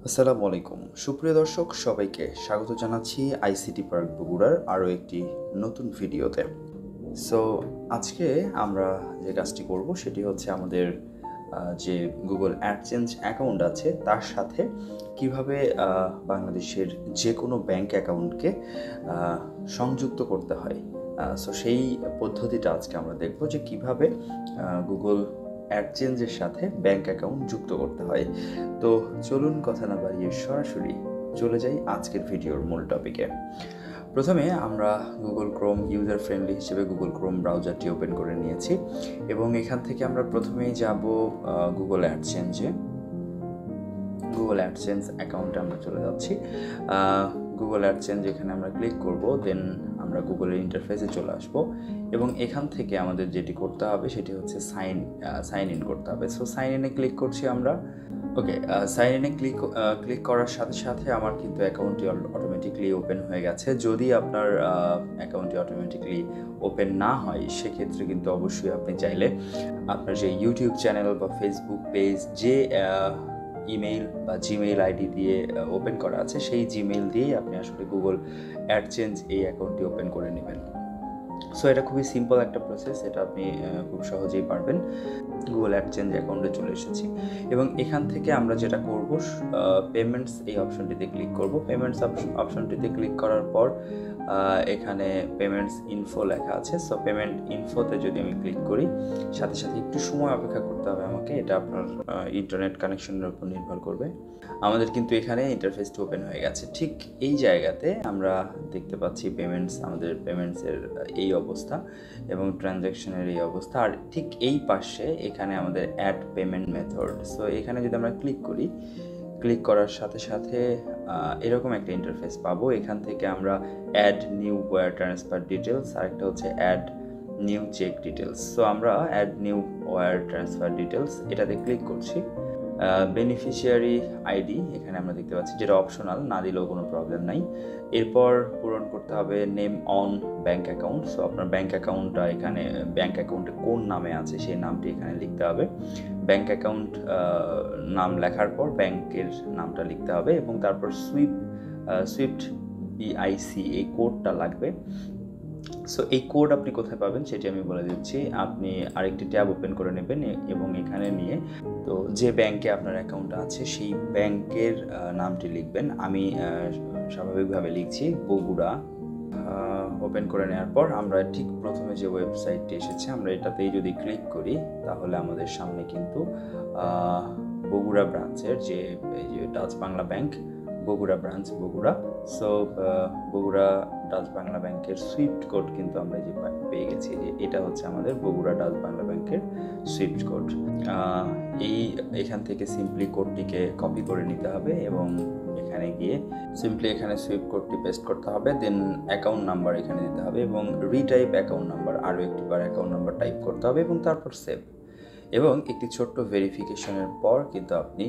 আসসালামু আলাইকুম সুপ্রিয় দর্শক সবাইকে স্বাগত জানাচ্ছি আইসিটি পার্ক বগুড়ার আরও একটি নতুন ভিডিওতে। সো আজকে আমরা যে কাজটি করব সেটি হচ্ছে আমাদের যে গুগল অ্যাডসেন্স অ্যাকাউন্ট আছে তার সাথে কিভাবে বাংলাদেশের যে কোনো ব্যাংক অ্যাকাউন্টকে সংযুক্ত করতে হয়। সো সেই পদ্ধতিটা আজকে আমরা দেখব যে কিভাবে গুগল অ্যাডসেন্সের সাথে ব্যাংক অ্যাকাউন্ট যুক্ত করতে হয়। তো চলুন কথা না বাড়িয়ে সরাসরি চলে যাই আজকের ভিডিওর মূল টপিকে। প্রথমে আমরা গুগল ক্রোম ইউজার ফ্রেন্ডলি হিসেবে গুগল ক্রোম ব্রাউজারটি ওপেন করে নিয়েছি এবং এখান থেকে আমরা প্রথমেই যাব গুগল অ্যাডসেন্সে। গুগল অ্যাডসেন্স অ্যাকাউন্টে আমরা চলে যাচ্ছি। গুগল অ্যাডসেন্স এখানে আমরা ক্লিক করব, দেন আমরা গুগলের ইন্টারফেসে চলে আসব এবং এখান থেকে আমাদের যেটি করতে হবে সেটি হচ্ছে সাইন ইন করতে হবে। সো সাইন ইনে ক্লিক করছি আমরা। ওকে, সাইন ইনে ক্লিক করার সাথে সাথে আমার কিন্তু অ্যাকাউন্টটি অটোমেটিকলি ওপেন হয়ে গেছে। যদি আপনার অ্যাকাউন্টটি অটোমেটিকলি ওপেন না হয় সেক্ষেত্রে কিন্তু অবশ্যই আপনি চাইলে আপনার যে ইউটিউব চ্যানেল বা ফেসবুক পেজ যে ইমেইল বা জিমেইল আইডি দিয়ে ওপেন করা আছে সেই জিমেইল দিয়েই আপনি আসলে গুগল অ্যাডসেন্স এই অ্যাকাউন্টটি ওপেন করে নেবেন। সো এটা খুবই সিম্পল একটা প্রসেস, এটা আপনি খুব সহজেই পারবেন। গুগল অ্যাডসেন্স অ্যাকাউন্টে চলে এসেছি এবং এখান থেকে আমরা যেটা করব পেমেন্টস এই অপশনটিতে ক্লিক করব। পেমেন্টস অপশনটিতে ক্লিক করার পর এখানে পেমেন্টস ইনফো লেখা আছে। সো পেমেন্ট ইনফোতে যদি আমি ক্লিক করি সাথে সাথে একটু সময় অপেক্ষা করতে হবে আমাকে, এটা আপনার ইন্টারনেট কানেকশনের উপর নির্ভর করবে। আমাদের কিন্তু এখানে ইন্টারফেসটি ওপেন হয়ে গেছে। ঠিক এই জায়গাতে আমরা দেখতে পাচ্ছি আমাদের পেমেন্টসের এই অবস্থা এবং ট্রানজ্যাকশনের এই অবস্থা, আর ঠিক এই পাশে এখানে আমাদের অ্যাড পেমেন্ট মেথড। সো এখানে যদি আমরা ক্লিক করার সাথে সাথে এরকম একটা ইন্টারফেস পাবো। এখান থেকে আমরা add new wire transfer details, আরেকটা হচ্ছে add new check details. So আমরা add new wire transfer details এটাতে ক্লিক করছি। বেনিফিশিয়ারি আইডি এখানে আমরা দেখতে পাচ্ছি, যেটা অপশনাল, না দিলেও কোনো প্রবলেম নাই। এরপর পূরণ করতে হবে name on bank account. So আপনার ব্যাঙ্ক অ্যাকাউন্টে কোন নামে আছে সেই নামটি এখানে লিখতে হবে। ব্যাঙ্ক অ্যাকাউন্ট নাম লেখার পর ব্যাংকের নামটা লিখতে হবে এবং তারপর সুইফট BIC এই কোডটা লাগবে। সো এই কোড আপনি কোথায় পাবেন সেটি আমি বলে দিচ্ছি। আপনি আরেকটি ট্যাব ওপেন করে নেবেন এবং এখানে নিয়ে তো যে ব্যাংকে আপনার অ্যাকাউন্ট আছে সেই ব্যাংকের নামটি লিখবেন। আমি স্বাভাবিকভাবে লিখছি বগুড়া। ওপেন করে নেওয়ার পর আমরা ঠিক প্রথমে যে ওয়েবসাইটটি এসেছে আমরা এটাতেই যদি ক্লিক করি তাহলে আমাদের সামনে কিন্তু বগুড়া ব্রাঞ্চের যে Dutch Bangla bank Bogura branch Bogura. So Bogura Dutch Bangla ব্যাংকের সুইফট কোড কিন্তু আমরা যে পেয়ে গেছি, যে এটা হচ্ছে আমাদের বগুড়া ডাচ বাংলা ব্যাংকের সুইফট কোড। এখান থেকে সিম্পলি কোডটিকে কপি করে নিতে হবে এবং এখানে গিয়ে সিম্পলি এখানে সুইফট কোডটি পেস্ট করতে হবে, দেন অ্যাকাউন্ট নাম্বার এখানে দিতে হবে এবং রিটাইপ অ্যাকাউন্ট নাম্বার, আরও একটিবার অ্যাকাউন্ট নাম্বার টাইপ করতে হবে এবং তারপর সেভ। এবং একটি ছোট্ট ভেরিফিকেশনের পর কিন্তু আপনি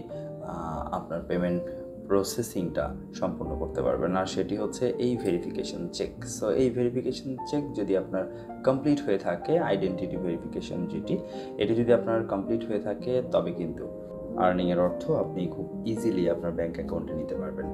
আপনার পেমেন্ট প্রসেসিংটা সম্পূর্ণ করতে পারবেন, আর সেটি হচ্ছে এই ভেরিফিকেশন চেক। সো এই ভেরিফিকেশন চেক যদি আপনার কমপ্লিট হয়ে থাকে, আইডেন্টিটি ভেরিফিকেশন এটি যদি আপনার কমপ্লিট হয়ে থাকে তবে কিন্তু আর্নিংয়ের অর্থ আপনি খুব ইজিলি আপনার ব্যাঙ্ক অ্যাকাউন্টে নিতে পারবেন।